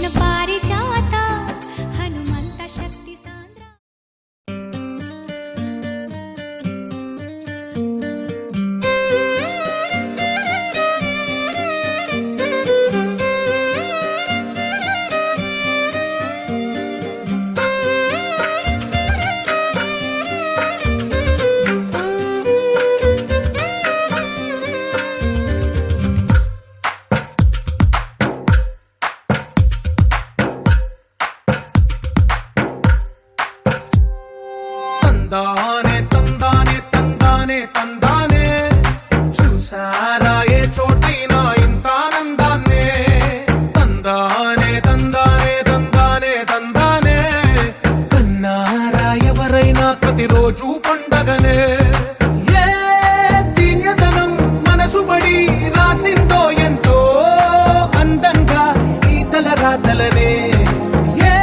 కృష్ణ పారిజాత హనుమంత శక్తి సాంద్ర. తందానే తందానే తందానే తందానే చూసారా ఏ చోటైనా ఇంత ఆనందాన్నే తందానే తందానే తందానే తందానే కన్నారా ఎవరైనా ప్రతిరోజు పండగనే ఏ తీయదనం మనసు పడి రాసిందో ఎంతో అందంగా ఈ తలరాతలనే ఏ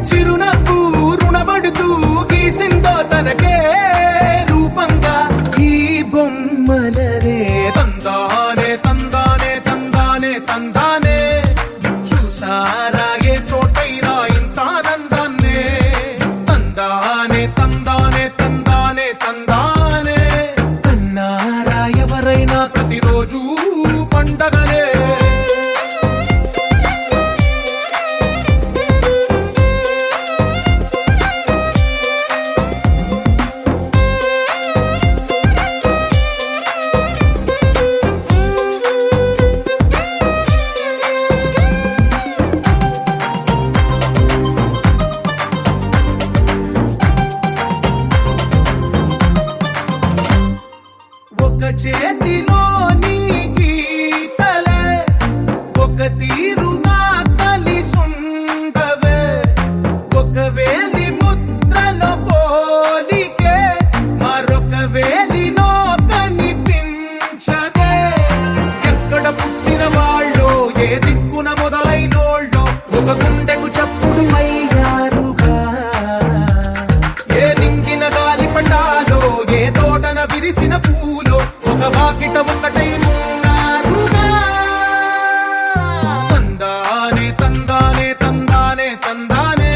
చిరునవ్వు రుణపడుతూ గీసిందో తనకే రూపంగా ఈ బొమ్మలనే తందానే తందానే తందానే తందానే చూసారా ఏ చోటైనా ఇంత ఆనందాన్నే తందానే తందానే తందానే తందానే కన్నారా ఎవరైనా ప్రతిరోజు పండగనే. ఒక చేతిలో నీ గీతలే ఒక తీరుగా కలిసుండవే ఒక వేలి ముద్రలో పోలికే మరొక వేలిలో కనిపించదే ఎక్కడ పుట్టిన వాళ్ళో ఏ దిక్కున మొదలైనోళ్ళో ఒక గుండెకు చప్పుడు అయ్యారుగా ఏ నింగిన గాలి పటాలో ఏ తోటన విరిసిన పూలో ఒక వాకిట ఒకటై ఉన్నారుగా తందానే తందానే తందానే తందానే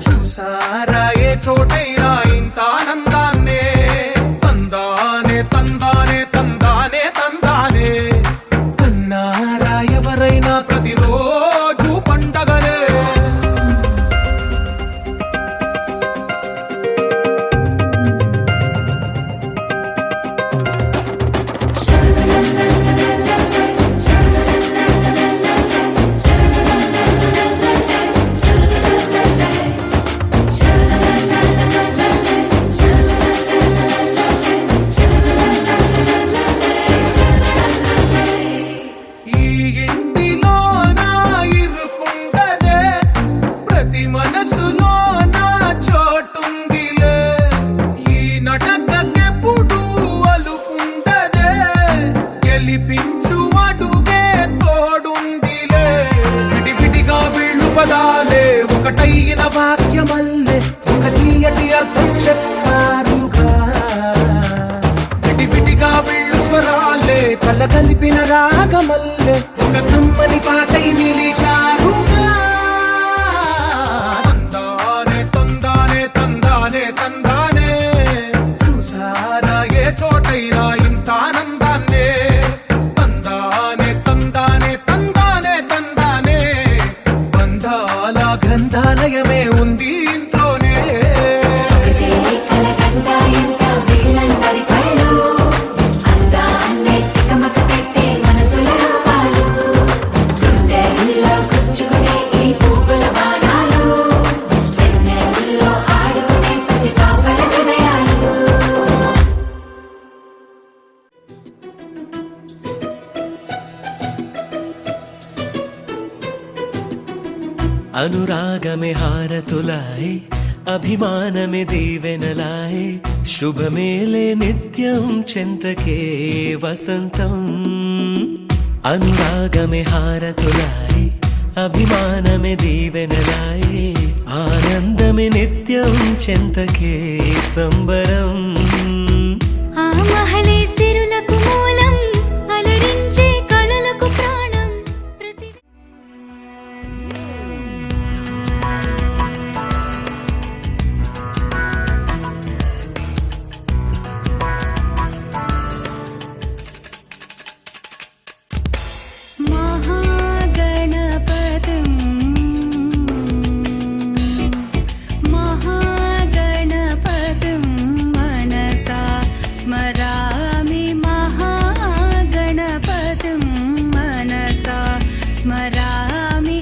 చూసారా ఏ చోటైనా ఇంత ఆనందాన్నే తందానే తందానే తందానే తందానే కన్నారా ఎవరైనా ప్రతిరోజు పండగనే. ఈ ఇంటిలో నా ఇరుకుండదే ప్రతి మనసులో నా చోటుందిలే ఈ నటకెప్పుడు అలుకుండదే గెలిపించు అడుగే తోడుందిలే విడివిడిగా వీళ్ళు పదాలే ఒకటైన వాక్యమల్లే ఒక తీయటి అర్థం చెప్పారుగా విడివిడిగా వీళ్ళు స్వరాలే కళ్ళ కలిపిన రాగమల్లే ఒక కమ్మని పాటై నిలిచారుగా తందానే తందానే తందానే తందానే చూసారా ఏ చోటైనా ఇంత ఆనందాన్నే తందానే తందానే తందానే తందానే బంధాల గ్రంథాలయమే ఉంది ఇంట్లోనే. అనురాగమే హారతులాయే అభిమానమే దీవెనలాయే శుభమేలే నిత్యం చెంతకే వసంతం అనురాగమే హారతులాయే అభిమానమే దీవెనలాయే ఆనందమే నిత్యం చెంతకే సంబరం ఆ మహలే సిరులకు మూలం అలరించే కళలకు ప్రాణం ప్రతి महागणपतिं महागणपतिं मनसा स्मरामि महागणपतिं मनसा स्मरामि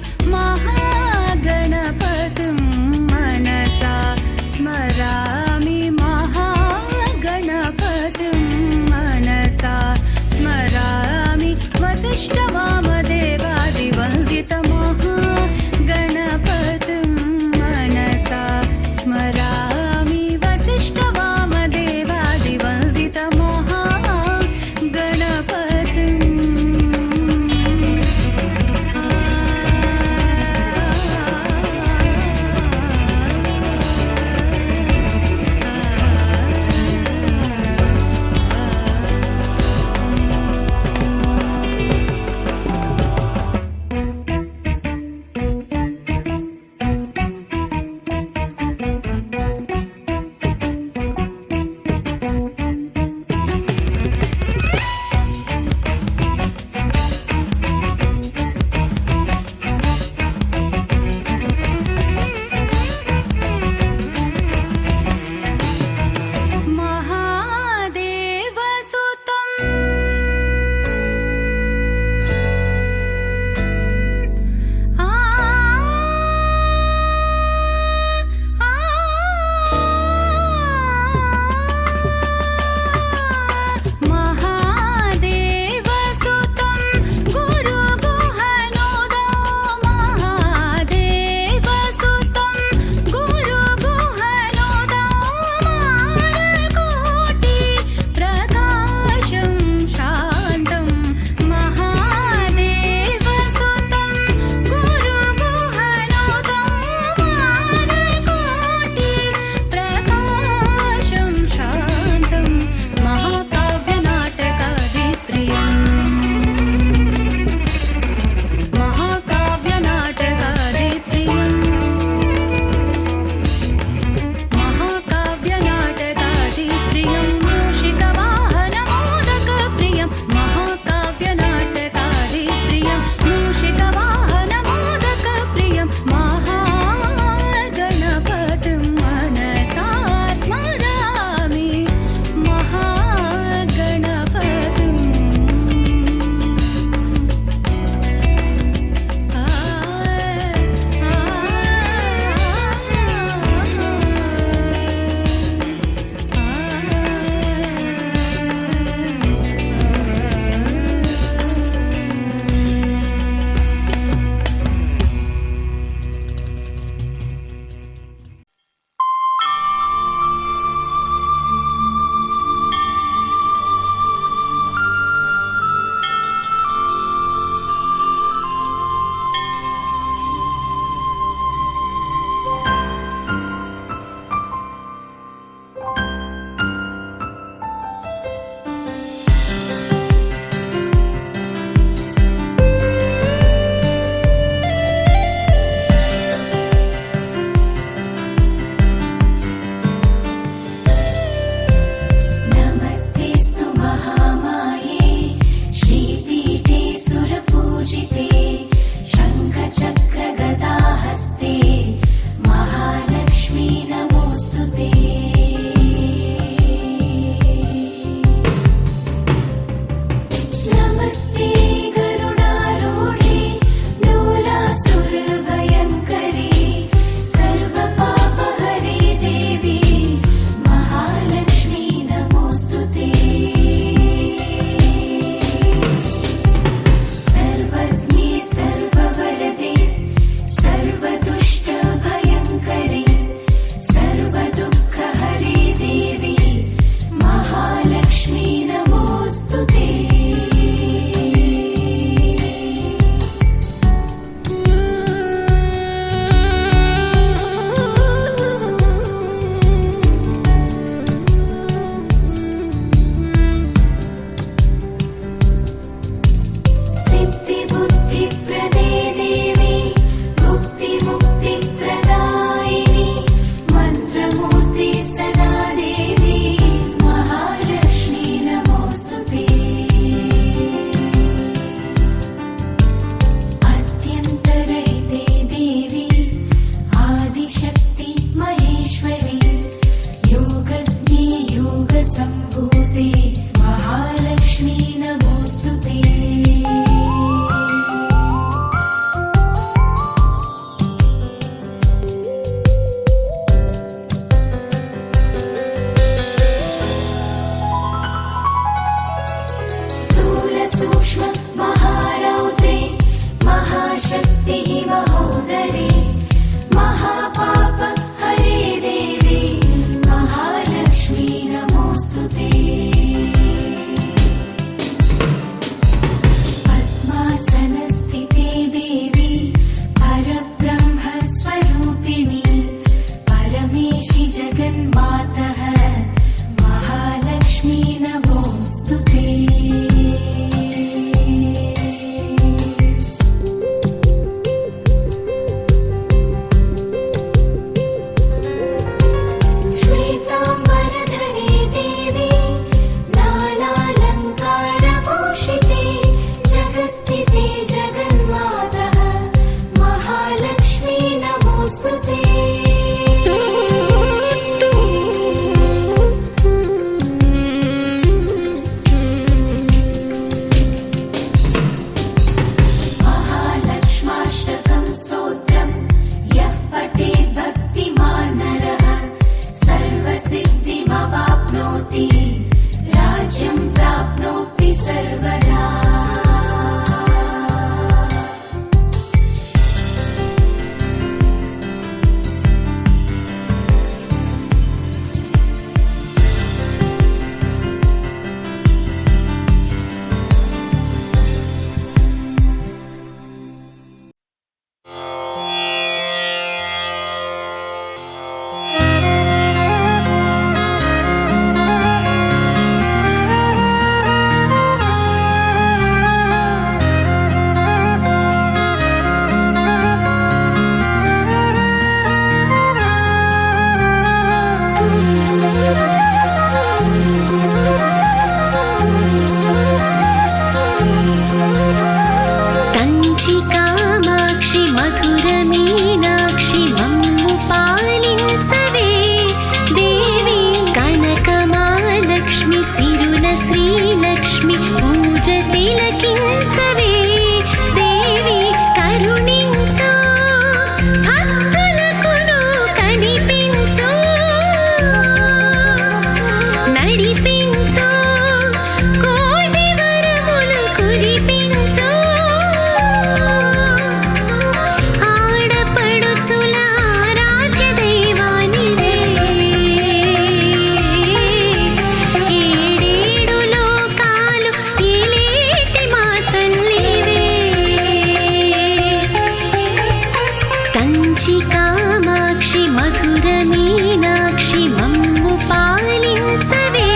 కంచి కామాక్షి మధుర మీనాక్షి మమ్ము పాలించవే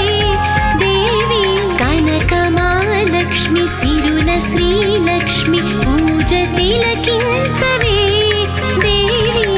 దేవి కనకమాలక్ష్మి సిరుల శ్రీలక్ష్మి పూజ తిలకించవే దేవి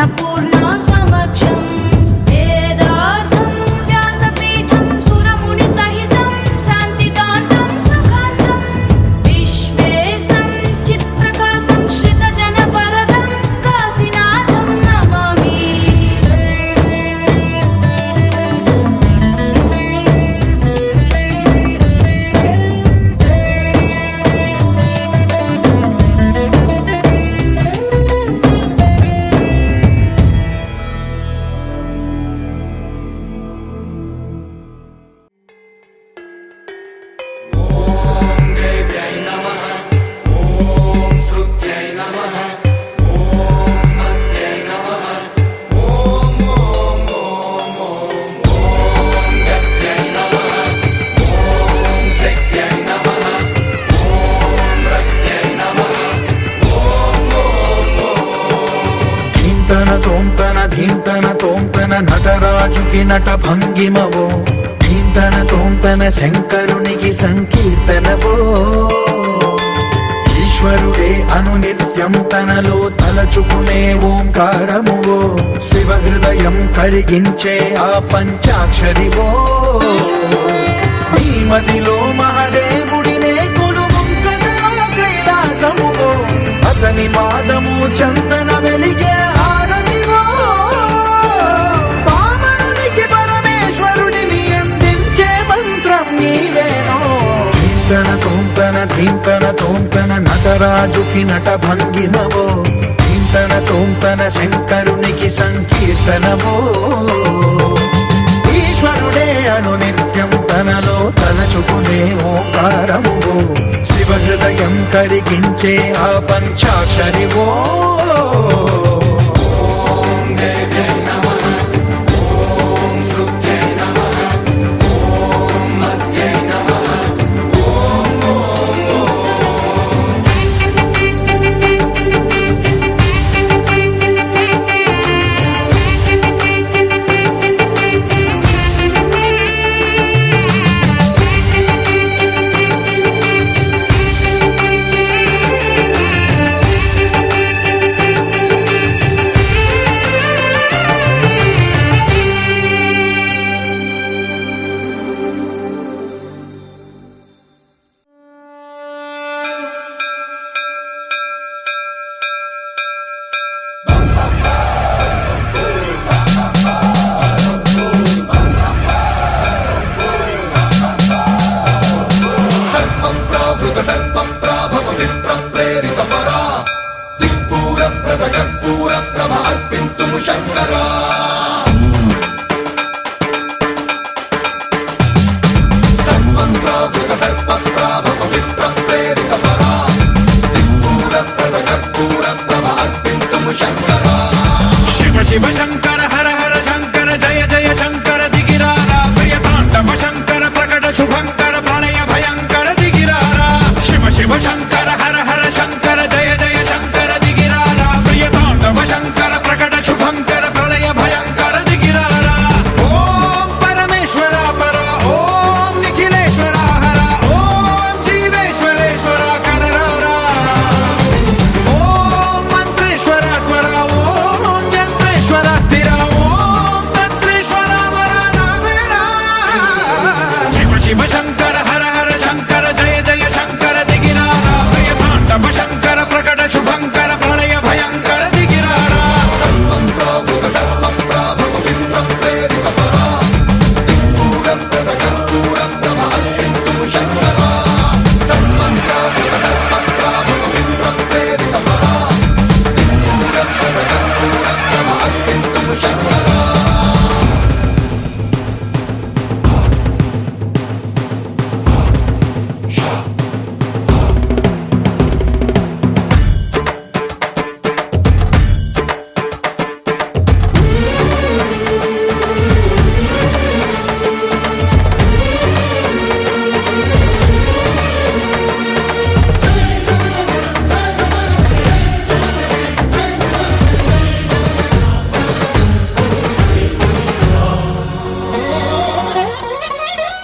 अन्नपूर्णा समक्षं वेदार्थं व्यासपीठं सुरमुनिसहितं शान्तिकान्तं सुखान्तं विश्वेशं चित्प्रकाशं श्रितजनवरदं काशीनाथं नमामि। ధీంతన తోంతన నటరాజుకి నట భంగిమవో ధీంతన తోంతన శంకరునికి సంకీర్తనవో ఈశ్వరుడే అనునిత్యం తనలో తలచుకునే ఓంకారమువో శివ హృదయం కరిగించే ఆ పంచాక్షరివో నీ మదిలో మహాదేవుడినే కొలువుంచగా కైలాసమువో అతని పాదము చందన వెలిగే హారతివో పామరునికి పరమేశ్వరుడిని అందించే మంత్రం నీవేనో ధీంతన తోంతన నటరాజుకి నట భంగిమవో ధీంతన శంకరునికి సంకీర్తనవో ఈశ్వరుడే అనునిత్యం తనలో తలచుకునే ఓంకారమువో శివ హృదయం కరిగించే ఆ పంచాక్షరివో శివ శంకర హర హర శంకర జయ జయ శంకర దిగిరారా ప్రియతాండవ శంకర ప్రకట శుభంకర ప్రళయ భయంకర దిగిరారా శివ శివ శంకర హర హర శంకర జయ జయ శంకర దిగిరారా ప్రియతాండవ శంకర ప్రకట శుభంకర ప్రళయ భయంకర దిగిరారా ఓం పరమేశ్వర పర ఓం నిఖిలేశ్వర హర ఓం జీవేశ్వరేశ్వర కరరారా ఓం మంత్రేశ్వర స్వర ఓం యంత్రేశ్వర స్థిర ఓం తంత్రేశ్వర వరదావేరా శివ శివ శంకర హర హర శంకర జయ జయ శంకర దిగిరారా ప్రియతాండవ శంకర ప్రకట శుభంకర ప్రళయ భయంకర దిగిరారా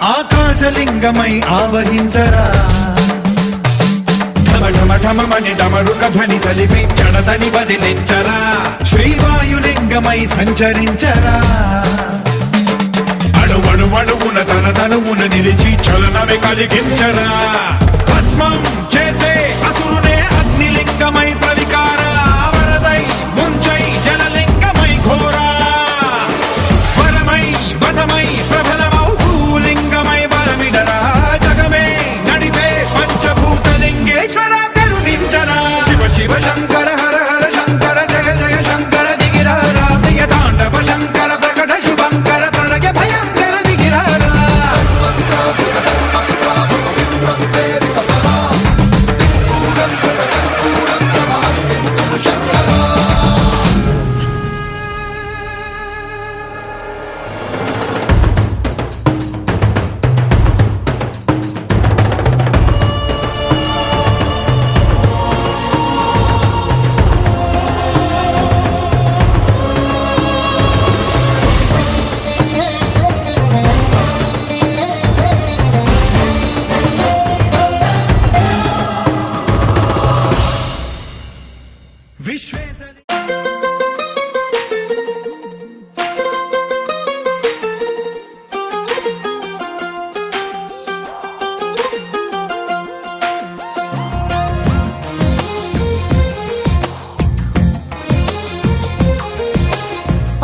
ఆకాశలింగమై ఆవహించరా ఢమ ఢమ ఢమని డమరుక ధ్వని సలిపి జడదని వదిలించరా శ్రీవాయులింగ లింగమై సంచరించరా అడువడువడువున తన తనువున నిలిచి చలనమే కలిగించరా భస్మం చేసే అసురునే అగ్నిలింగమై ప్రవికార వరదై ముంచై జలలింగమై ఘోరా వరమై వసమై ప్రబలమౌ భూలింగమై బలమిడరా జగమే నడిపే పంచభూతలింగేశ్వర కరుణించరా శివ శివ శంకర హర హర శంకర జయ జయ శంకర దిగిరారా ప్రియ తాండవ శంకర ప్రకట శుభంకర ప్రళయ భయంకర దిగిరారా విశ్వేశ్వర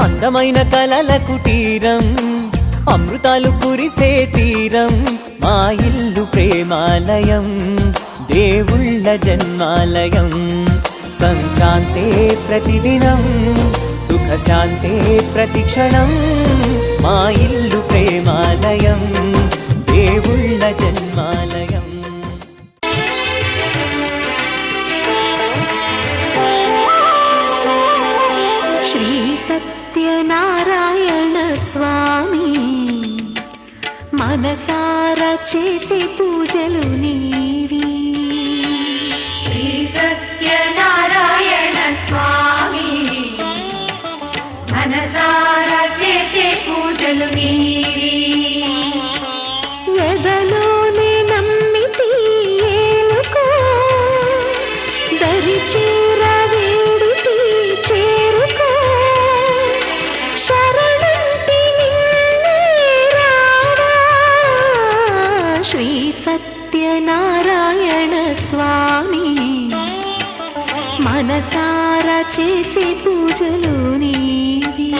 అందమైన కలల కుటీరం అమృతాలు కురిసే తీరం మా ఇల్లు ప్రేమాలయం దేవుళ్ళ జన్మాలయం సంక్రాంతే ప్రతిదినం సుఖశాంతే ప్రతిక్షణం మా ఇల్లు ప్రేమాలయం దేవుళ్ళ జన్మాలయం శ్రీ సత్యనారాయణ స్వామి మనసారా చేసే పూజలు నీవి శ్రీ సత్యనారాయణ స్వామి మనసారా చేసే పూజలు నీవి ఎదలోనే నమ్మితి ఏలుకో దరి చేర వేడితి చేరుకో శరణంటి నిన్నే రావా శ్రీ సత్యనారాయణ స్వామి మనసారా చేసే పూజలు నీవి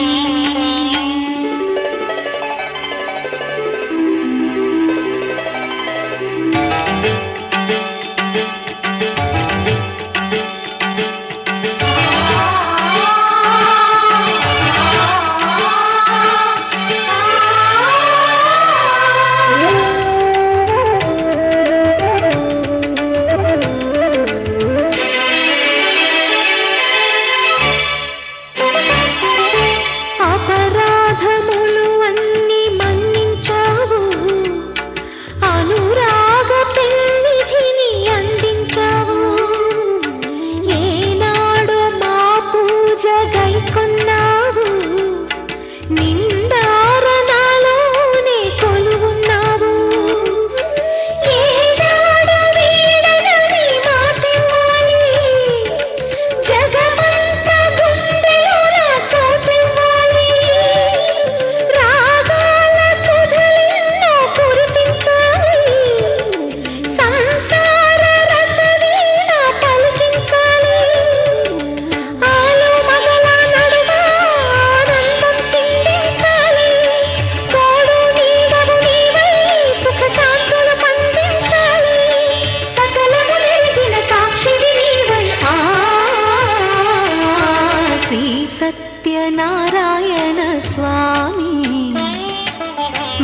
సత్యనారాయణ స్వామి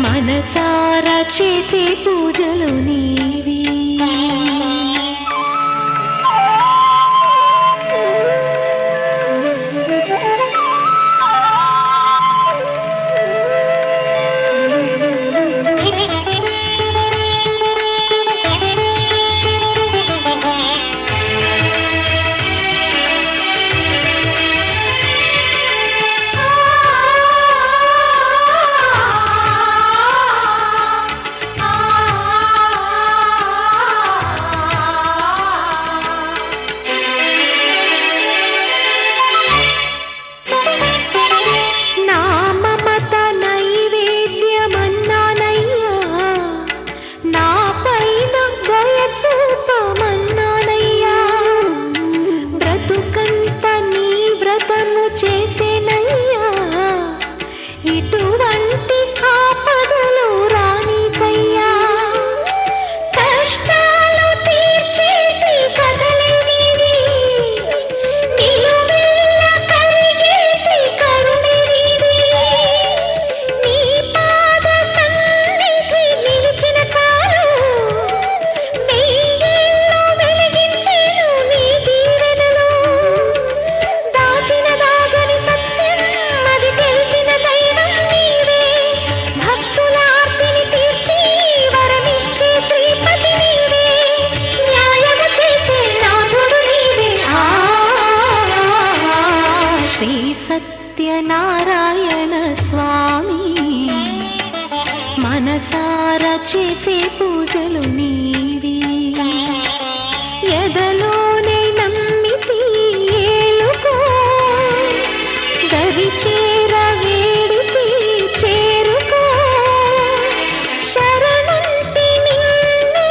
మనసారా చేసే పూజలు నీవి సత్యనారాయణ స్వామి మనసారా చేసే పూజలు నీవి ఎదలోనే నమ్మితి ఏలుకో దరి చేర వేడితి చేరుకో శరణంటి నిన్నే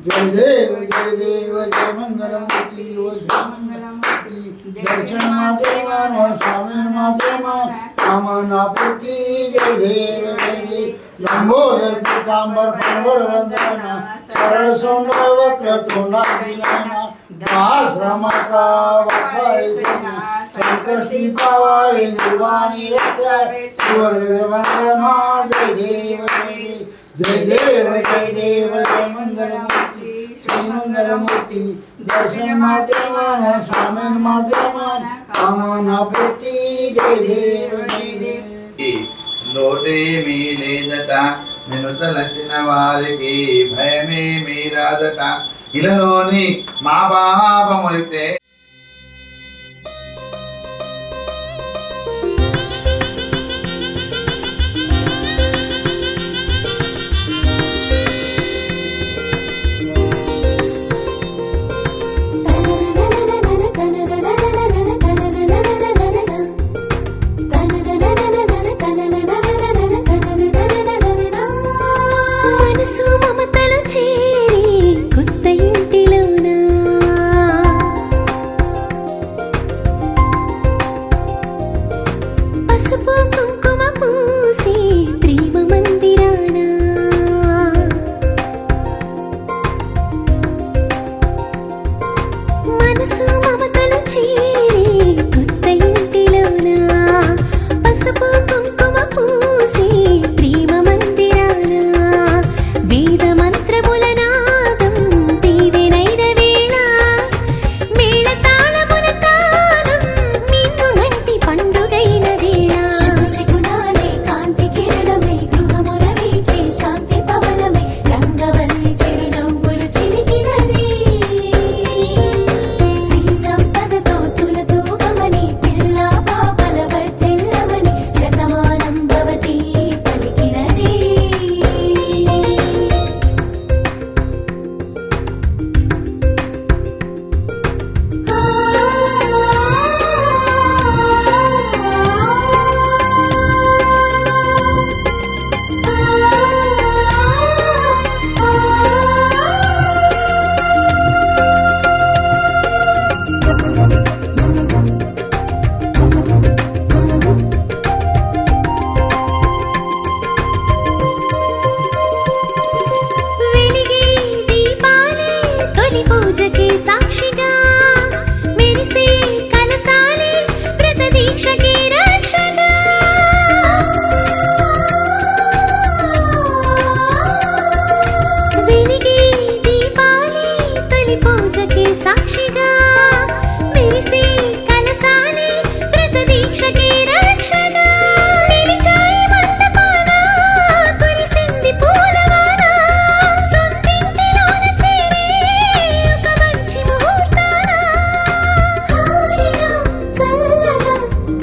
जय देव जय मंगलमूर्ति दर्शन माते मान स्वामी माते मान कामना पूर्ति जय देव लंबोदर पीतांबर पंवर वंदना सरल सौंदर्य वक्र तुंडा दास रमाचा वापाय संकष्टी पावाय निर्वाणी रक्षा स्वर्ग वंदना जय देव जय मंगलमूर्ति श्री मंगलमूर्ति दर्शन माते मान स्वामी माते मान कामना पूर्ति जय देव లోటేమీ లేదట నిన్ను తలచిన వారికి భయమే మీరాదట ఇలలోని మా పాపములితే మనసు మమతలు చేరి కొత్త ఇంటిలోనా పసుపు కుంకుమ పూసి ప్రేమ మందిరానా మనసు మమతలు చేరి కొత్త ఇంటిలోనా పసుపు కుంకుమ పూసి ప్రేమ మందిరానా వేద మంత్రముల నాదం దీవెనైన వేళ మేళ తాళముల తాళం నిన్ను గంటి పండుగైన వేళ శుభశకునాలే కాంతి కిరణమై గృహముల వీచే శాంతి పవనమై రంగవల్లి చిరునవ్వులు చిలికినది సిరి సంపదతో తులతూగమని పిల్ల పాపల వర్ధిల్లమని శతమానం భవతి పలికినది వెలిగే దీపాలే తొలి పూజకి సాక్షిగా మెరిసే కలసాలే వ్రత దీక్షకి రక్షగా వెలిగే దీపాలే తొలి పూజకి సాక్షిగా మెరిసే కలసాలే వ్రత దీక్షకి రక్షగా నిలిచాయి మంటపాన కురిసింది పూలవాన సొంతింటిలోన చేరే ఒక మంచి ముహూర్తాన హాయిగా చల్లగా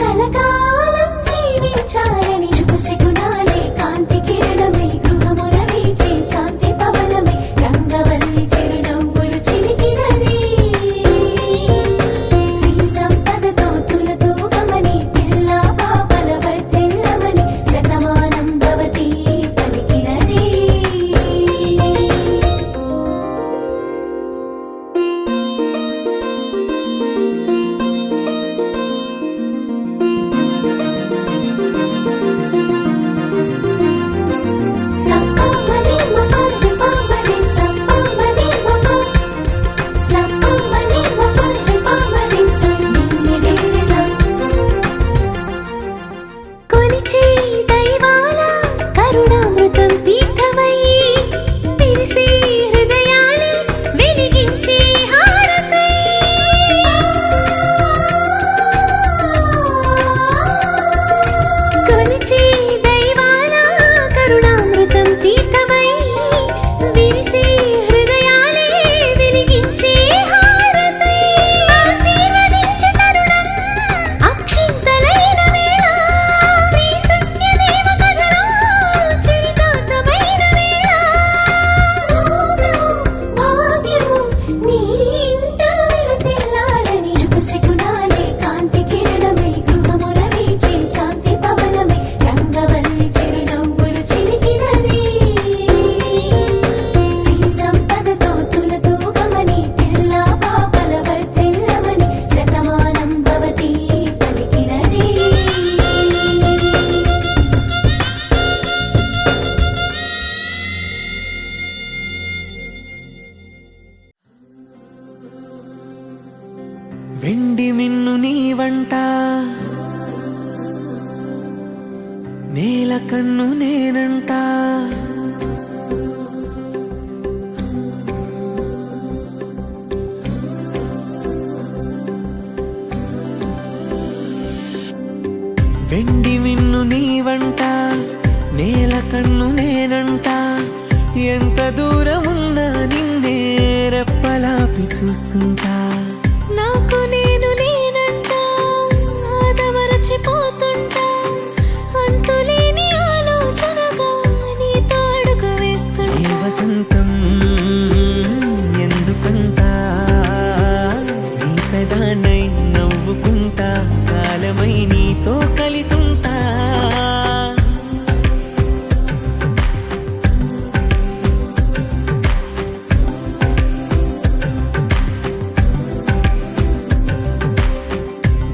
కలకాలం జీవించాలని శుభశకునాలే కాంతి కిరణమై గృహముల వీచే శాంతి పవనమై రంగవల్లి చిరునవ్వులు చిలికినది సిరి సంపదతో తులతూగమని పిల్ల పాపల వర్ధిల్లమని శతమానం భవతి పలికినది సప్పమని మపని పామని సప్పమని మప సప్పమని మపని పామని సన్నిని వేస కొలిచే దైవాల కరుణామృతం తీర్థమై విరిసే హృదయాలే వెలిగించే హారతై కొలిచే దైవాల కరుణా నేల కన్ను నేనంట, వెండి మిన్ను నీవంట, నేల కన్ను నేనంట, ఎంత దూరమున్నా నిన్నే రెప్పలాపి చూస్తుంటా. నాకు నేను లేనంట, ఆదమరచిపోతుంటా, అంతులేని ఆలోచనగా నీతో అడుగు వేస్తుంటా. ఈ వసంతం ఎందుకంట, నీ పెదానై నవ్వుకుంటా, కాలమై నీతో కలిసుంటా.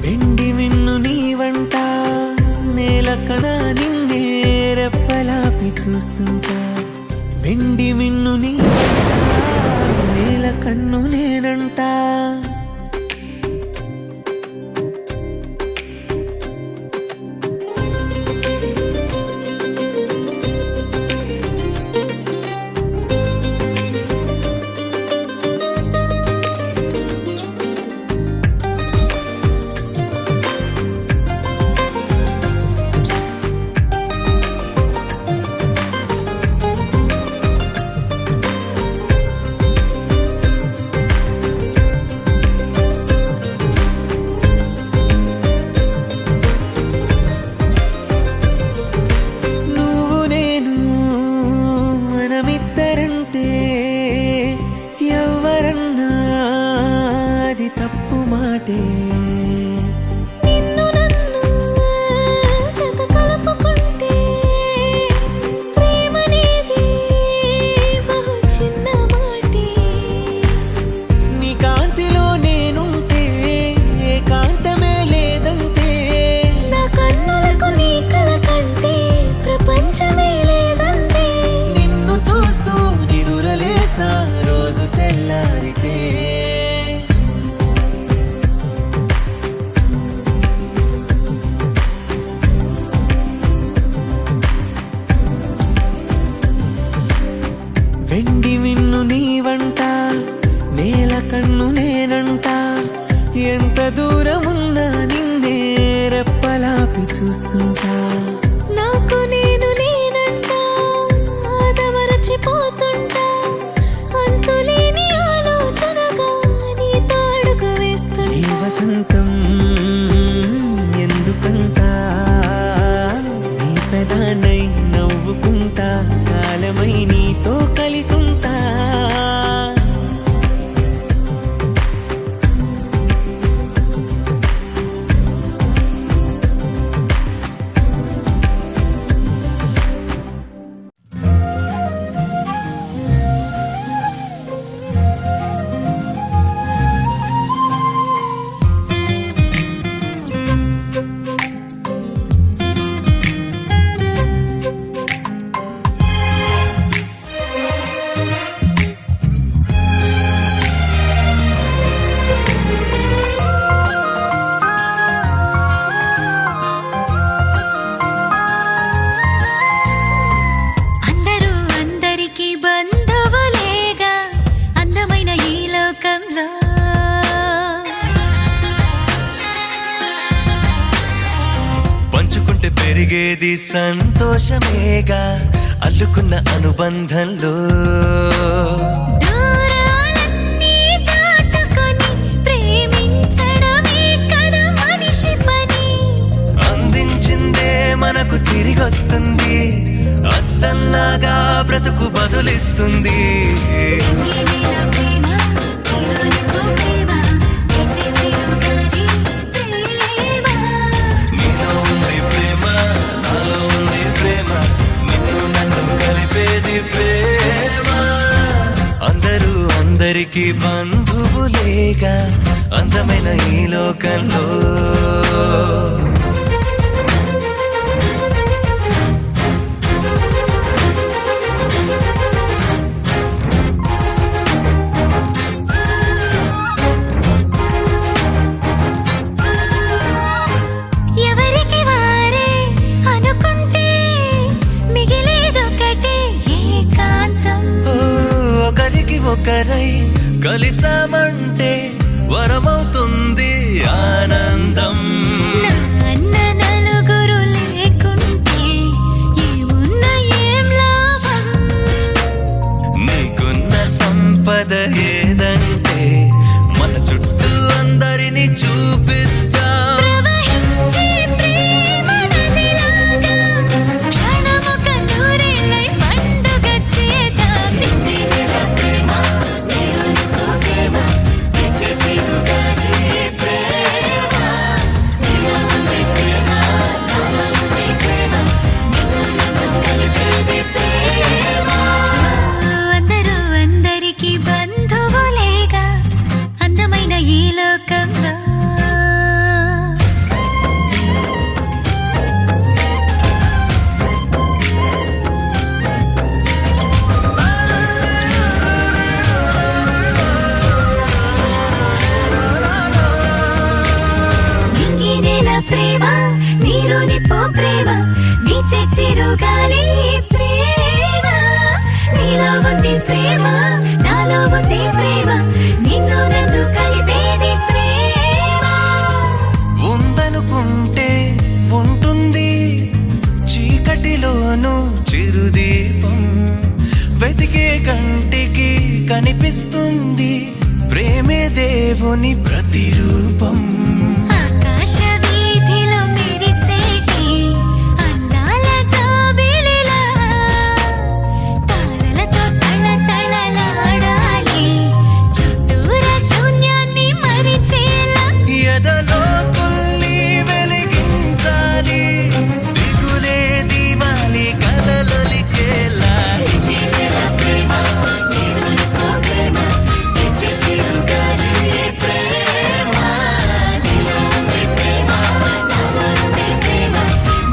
వెండి మిన్ను నీవంట, నేలకన నిన్నే రెప్పలాపి చూస్తుంటా. వెండి మిన్ను నీవంట, నేల కన్ను నేనంట. నువ్వు నేను మనమిద్దరంటే ఎవరన్నా అది తప్పు మాటే. నిన్ను నన్ను జత కలుపుకుంటే ప్రేమనేది బహు చిన్న మాటే. నీ కాంతిలో నేనుంటే ఏకాంతమే లేదంతే. నా కన్నులకు నీ కల కంటే ప్రపంచమే లేదంతే. నిన్ను చూస్తూ నిదురలేస్తా రోజు తెల్లారితే. వెండి మిన్ను నీవంట, నేల కన్ను నేనంట, ఎంత దూరమున్నా నిన్నే రెప్పలాపి చూస్తుంటా. నాకు నేను లేనంట, ఆదమరచిపోతుంటా, అంతులేని ఆలోచనగా నీతో అడుగు వేస్తుంటా. ఈ వసంతం ఎందుకంట, నీ పెదానై నవ్వుకుంటా, కాలమై నీతో కలిసుంటా. అందరూ అందరికీ బంధువులేగా అందమైన ఈ లోకంలో. పంచుకుంటే పెరిగేది సంతోషమేగా అల్లుకున్న అనుబంధంలో. దూరాలన్నీ దాటుకొని ప్రేమించడమే కదా మనిషి పని. అందించిందే మనకు తిరిగొస్తుంది, అద్దంలాగా బ్రతుకు బదులిస్తుంది. నీలా ప్రేమ, నీలోనికో ప్రేమ, తెచ్చే చిరుగాలి ప్రేమ. నీలో ఉంది ప్రేమ, నాలో ఉంది ప్రేమ, నిన్ను నన్ను కలిపేది ప్రేమ. అందరూ అందరికీ బంధువులేగా అందమైన ఈ లోకంలో. ఎవరికి వారే అనుకుంటే ఒకరై కలిసామంటే వరమవుతుంది ఆనందం. నాన్న నలుగురు లేకుంటే ఏమున్న ఏం లాభం? నీకున్న సంపద ఏదంటే మన చుట్టూ అందరినీ చూపిద్దాం. ప్రవహించే ప్రేమ నదిలాగా క్షణమొక నూరేళ్ళై పండుగ చేద్దాం. నింగినెల ప్రేమ, నీలోనికో ప్రేమ, నిత్య చిరుగాలి ప్రేమ. నీలో ఉంది ప్రేమ, నాలో ఉంది ప్రేమ, నిన్ను నన్ను కలిపేది ప్రేమ. అందరూ అందరికీ బంధువులేగా అందమైన ఈ లోకంలో. నింగినెల ప్రేమ, నీరు నిప్పు ప్రేమ, నీచే చిరుగాలి ప్రేమ. నీలో ఉంది ప్రేమ, నాలో ఉంది ప్రేమ, నిన్ను నన్ను కలిపేది ప్రేమ. ఉందనుకుంటే ఉంటుంది చీకటిలోను చిరుదీపం. వెతికే కంటికి కనిపిస్తుంది ప్రేమే దేవుని ప్రతిరూపం. ఆకాశ వీధిలో మెరిసేటి అందాల జాబిలిలా తారలతో తళతళలాడాలి చుట్టూరా శూన్యాన్ని మరిచేలా. ఎదలో తుల్లి వెలిగించాలి దిగులే దివాలి కలలొలికేలా. ప్రేమ, నీరు నిప్పు ప్రేమ, నిత్య చిరుగాలి ప్రేమ. నీలో ఉంది ప్రేమ, నాలో ఉంది ప్రేమ,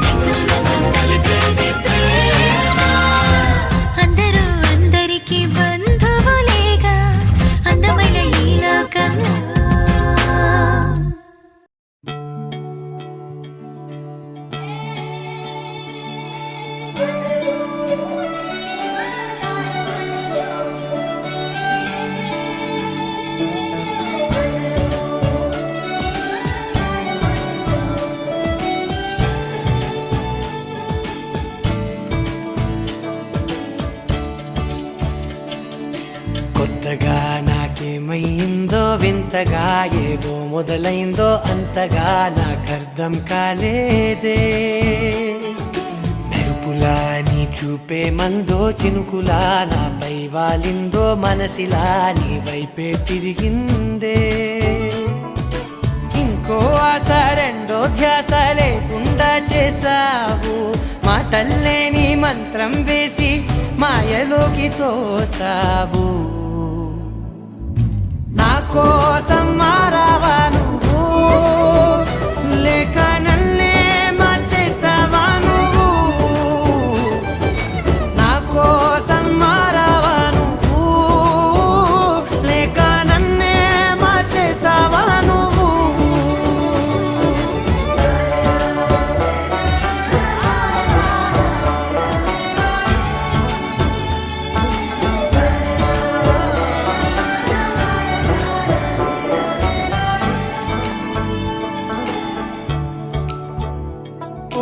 నిన్ను నన్ను కలిపేది ప్రేమ. అందరూ అందరికీ బంధువులేగా అందమైన ఈ లోకంలో. కొత్తగా నాకేమైందో వింతగా ఏదో మొదలైందో అంతగా నాకర్థం కాలేదే. మెరుపులా నీ చూపే మందో చినుకులా నాపై వాలిందో మనసిలా నీ వైపే తిరిగిందే. ఇంకో ఆశ రెండో ధ్యాస లేకుండా చేసావు మాటల్లే నీ మంత్రం వేసి మాయలోకి తోసావు. నా కోసం మారావా నువ్వు లేక నన్నే మార్చేసావా నువ్వు? నా కోసం మారావా నువ్వు లేక నన్నే మార్చేసావా నువ్వు?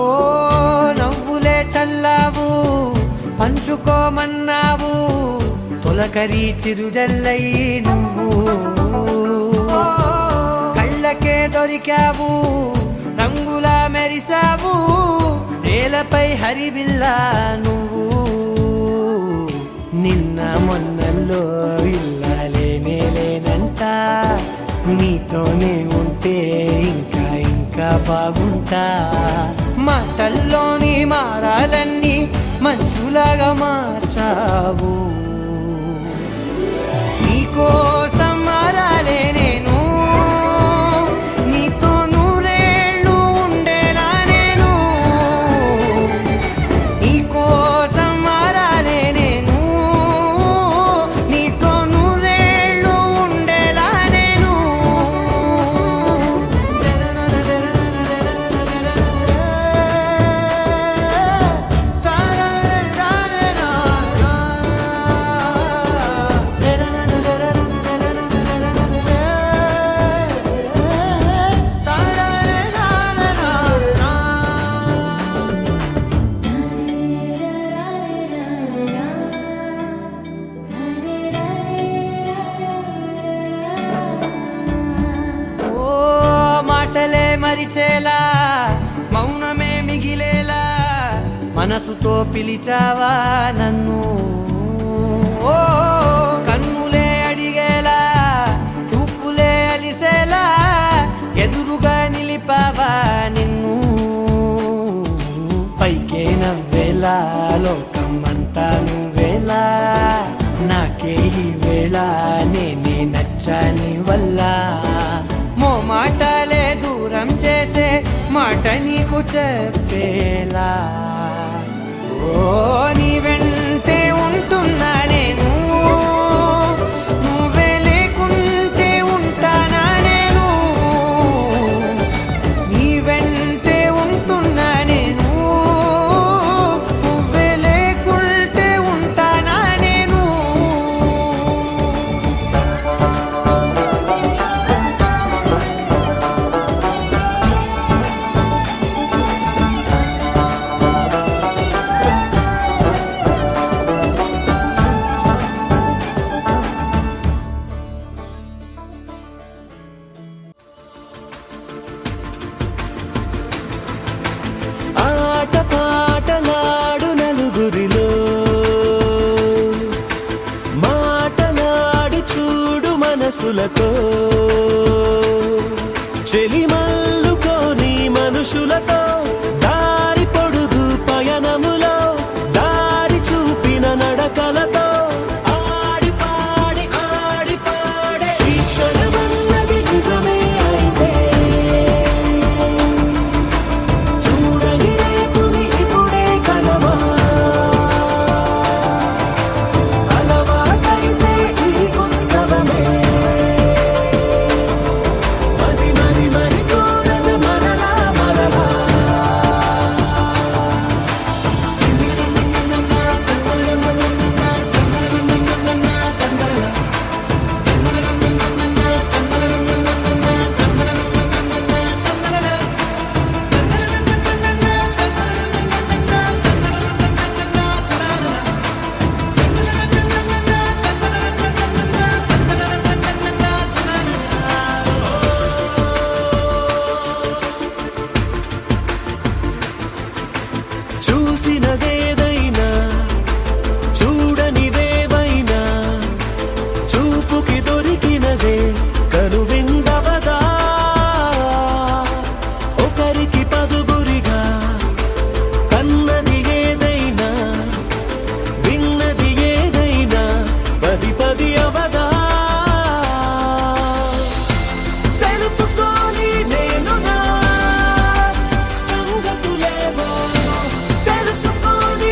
ఓ నవ్వులే చల్లావు పంచుకోమన్నావు తొలకరి చిరుజల్లై నువ్వు. కళ్ళకే దొరికావు రంగులా మెరిసావు నేలపై హరివిల్లా నువ్వు. నిన్న మొన్నల్లో ఇల్లాలేనే లేనంట నీతోనే ఉంటే ఇంకా ఇంకా బాగుంటా. మాటల్లోని మారాలన్నీ మంచులాగా మార్చావు. నీకోసం మారాలే నేను నీతో నూరేళ్ళు ఉండేనా నేను. నీకోసం మారాలే నేను నీతో నూరేళ్ళు ఉండేలా నేను. మనసుతో పిలిచావా నన్ను ఓ కన్నులే అడిగేలా చూపులే అలిసేలా ఎదురుగా నిలిపావా నిన్ను పైకే నవ్వేలా లోకం అంతా నువ్వేలా నాకే ఈ వేళ నేనే నచ్చని వల్ల మో మాటలే దూరం చేసే మాట నీకు చెప్పేలా ఓ నీ వెంటే ఉంటున్నా నేను నువ్వే లేకుంటే ఉంటానా నేను నీ వెంటే ఉంటున్నా నేను నువ్వే లేకుంటే ఉంటానా నేను ఆట పాటలాడు నలుగురిలో మాటలాడి చూడు మనసులతో చెలిమల్లుకోని మనుషులతో దారి పొడుగు పయనములో దారి చూపిన నడకలతో ఆడి పాడే ఈ క్షణమన్నది నిజమే అయితే చూడని రేపుని ఇప్పుడే కలవా అలవాటైతే ఈ ఉత్సవమే మరి కోరద మరలా చూసినదేదైనా చూడనిదేవైనా చూపుకి దొరికినదే కనువిందవదా ఒకరికి పదుగురిగా కన్నది ఏదైనా విన్నది ఏదైనా పది అవదా తెలుపుకోని నేను నా సంగతులేవో తెలుసుకొని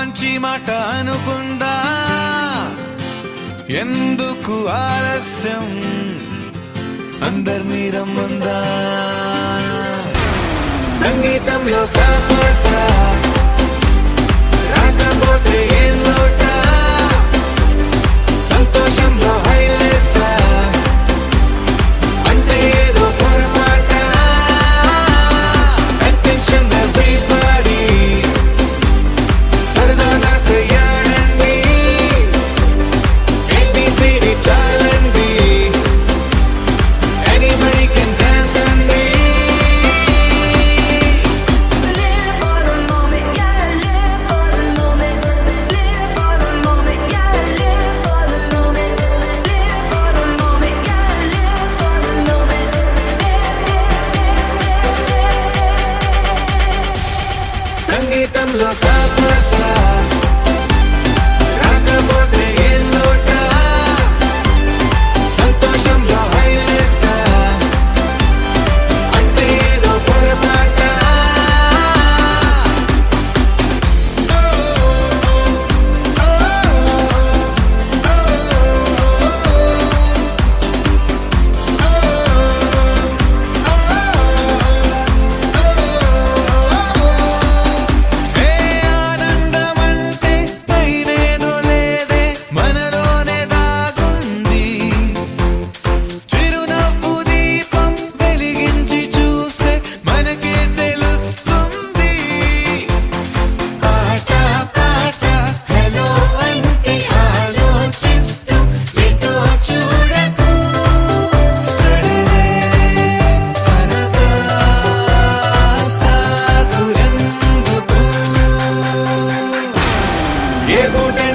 మంచి మాట అనుకుందా ఎందుకు ఆలస్యం అందర్నీ రమ్మందా సంగీతంలో సాపస రాకపోతే ఏం లోట సంతోషంలో హైలేసా అంటే ఏదో పొరపాట అటెన్షన్ ఎవ్రీబడీ సరదాగా చెయ్యాడండి ABCD చాలండి anybody can dance అండి Live for the moment, yeah, live for the moment. Live for the moment, yeah, live for the moment. Live for the moment, yeah, live for the moment. సంగీతంలో సాపస రాకపోతే ఏం లోట సంతోషంలో హైలేసా అంటే ఏదో పొరపాట ఏ ఆనందమంటే పైనేదో లేదే మనలోనే దాగుంది చిరునవ్వు దీపం వెలిగించి చూస్తే మనకే తెలుస్తుంది ఆట పాట హలో అంటే ఆలోచిస్తూ ఎటో చూడకు సరే అనగా సాగురెందుకు ఏ పూటే